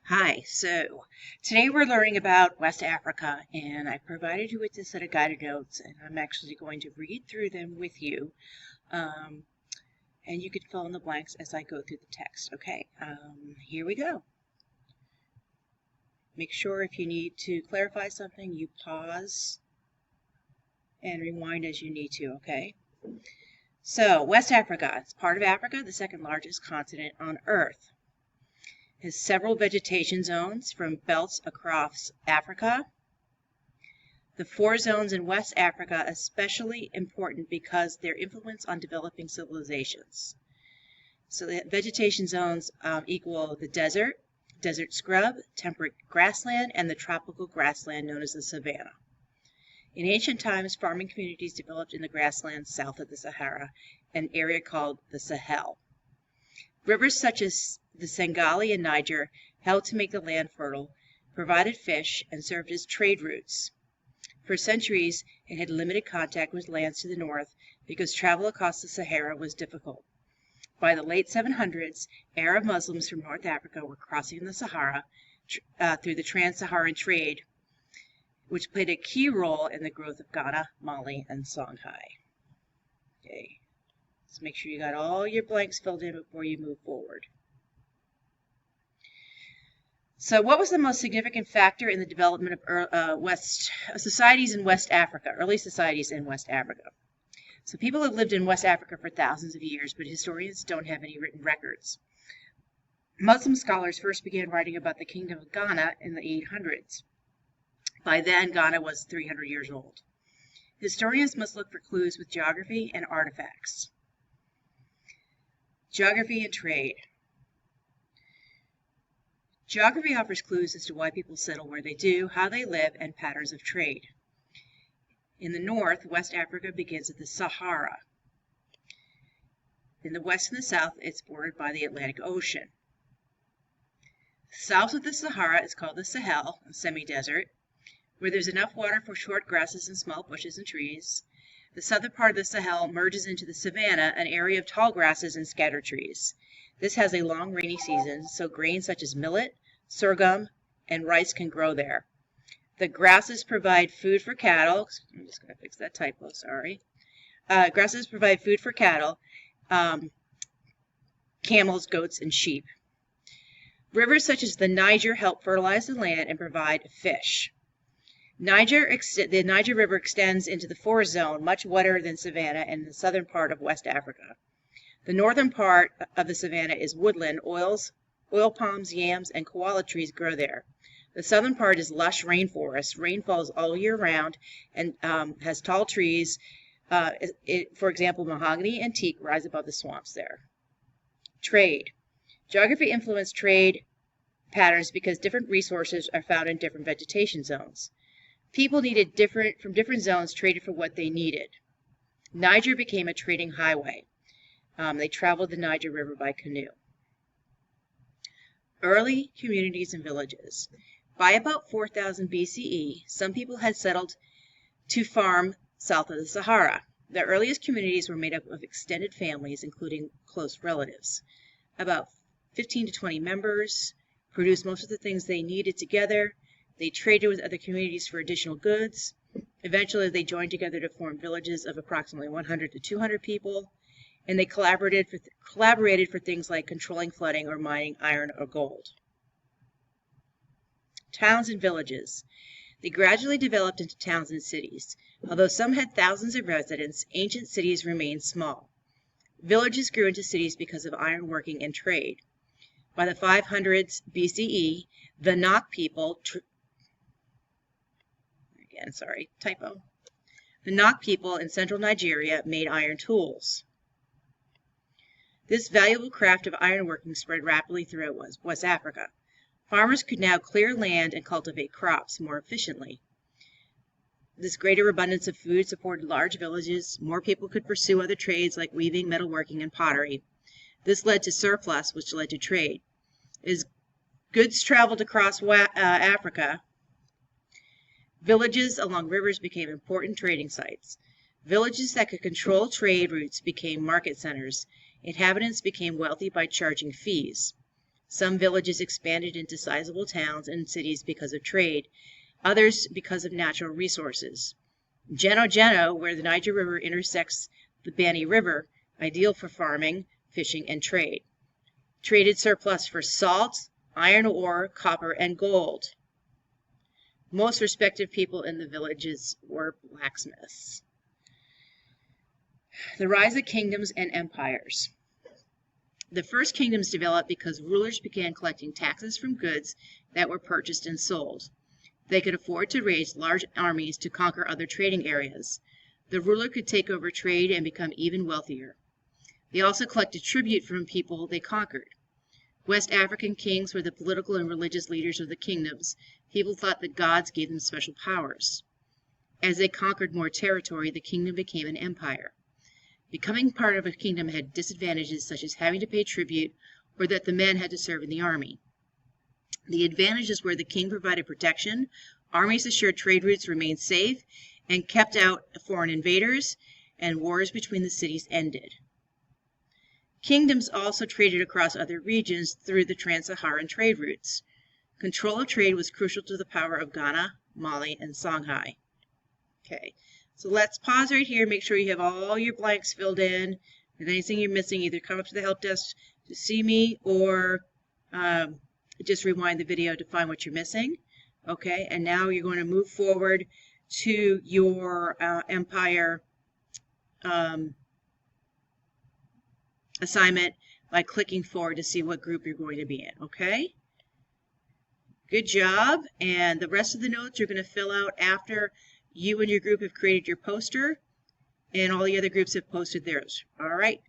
Hi, so today we're learning about West Africa, and I provided you with this set of guided notes, and I'm actually going to read through them with you, um, and you can fill in the blanks as I go through the text, okay? Here we go. Make sure if you need to clarify something, you pause and rewind as you need to, okay? So, West Africa, it's part of Africa, the second largest continent on Earth. Has several vegetation zones from belts across Africa. The four zones in West Africa are especially important because their influence on developing civilizations. So the vegetation zones equal the desert scrub, temperate grassland, and the tropical grassland known as the savanna. In ancient times, farming communities developed in the grasslands south of the Sahara, an area called the Sahel. Rivers such as the Sengali and Niger helped to make the land fertile, provided fish, and served as trade routes. For centuries, it had limited contact with lands to the north because travel across the Sahara was difficult. By the late 700s, Arab Muslims from North Africa were crossing the Sahara through the trans-Saharan trade, which played a key role in the growth of Ghana, Mali, and Songhai. Okay, let's make sure you got all your blanks filled in before you move forward. So what was the most significant factor in the development of societies in West Africa, early societies in West Africa? So people have lived in West Africa for thousands of years, but historians don't have any written records. Muslim scholars first began writing about the Kingdom of Ghana in the 800s. By then, Ghana was 300 years old. Historians must look for clues with geography and artifacts. Geography and trade. Geography offers clues as to why people settle where they do, how they live, and patterns of trade. In the north, West Africa begins at the Sahara. In the west and the south, it's bordered by the Atlantic Ocean. South of the Sahara is called the Sahel, a semi-desert, where there's enough water for short grasses and small bushes and trees. The southern part of the Sahel merges into the savanna, an area of tall grasses and scattered trees. This has a long rainy season, so grains such as millet, sorghum, and rice can grow there. The grasses provide food for cattle. I'm just going to fix that typo, sorry. Grasses provide food for cattle, camels, goats, and sheep. Rivers such as the Niger help fertilize the land and provide fish. The Niger River extends into the forest zone, much wetter than savanna, in the southern part of West Africa. The northern part of the savanna is woodland. Oil palms, yams, and koala trees grow there. The southern part is lush rainforest. Rain falls all year round and has tall trees. For example, mahogany and teak rise above the swamps there. Trade. Geography influenced trade patterns because different resources are found in different vegetation zones. People from different zones traded for what they needed. Niger became a trading highway. They traveled the Niger River by canoe. Early communities and villages. By about 4000 BCE, some people had settled to farm south of the Sahara. The earliest communities were made up of extended families, including close relatives. About 15 to 20 members produced most of the things they needed together. They traded with other communities for additional goods. Eventually, they joined together to form villages of approximately 100 to 200 people. And they collaborated for things like controlling flooding or mining iron or gold. Towns and villages. They gradually developed into towns and cities. Although some had thousands of residents, ancient cities remained small. Villages grew into cities because of ironworking and trade. By the 500s BCE, the Nok people, the Nok people in central Nigeria made iron tools. This valuable craft of ironworking spread rapidly throughout West Africa. Farmers could now clear land and cultivate crops more efficiently. This greater abundance of food supported large villages. More people could pursue other trades like weaving, metalworking, and pottery. This led to surplus, which led to trade. As goods traveled across Africa, villages along rivers became important trading sites. Villages that could control trade routes became market centers. Inhabitants became wealthy by charging fees. Some villages expanded into sizable towns and cities because of trade, others because of natural resources. Geno, where the Niger River intersects the Bani River, ideal for farming, fishing, and trade. Traded surplus for salt, iron ore, copper, and gold. Most respected people in the villages were blacksmiths. The rise of kingdoms and empires. The first kingdoms developed because rulers began collecting taxes from goods that were purchased and sold. They could afford to raise large armies to conquer other trading areas. The ruler could take over trade and become even wealthier. They also collected tribute from people they conquered. West African kings were the political and religious leaders of the kingdoms. People thought that gods gave them special powers. As they conquered more territory, the kingdom became an empire. Becoming part of a kingdom had disadvantages such as having to pay tribute or that the men had to serve in the army. The advantages were the king provided protection, armies assured trade routes remained safe, and kept out foreign invaders, and wars between the cities ended. Kingdoms also traded across other regions through the trans-Saharan trade routes. Control of trade was crucial to the power of Ghana, Mali, and Songhai. Okay, so let's pause right here, make sure you have all your blanks filled in. If anything you're missing, either come up to the help desk to see me or just rewind the video to find what you're missing. Okay, and now you're going to move forward to your empire assignment by clicking forward to see what group you're going to be in. Okay, good job. And the rest of the notes you're going to fill out after you and your group have created your poster and all the other groups have posted theirs. All right,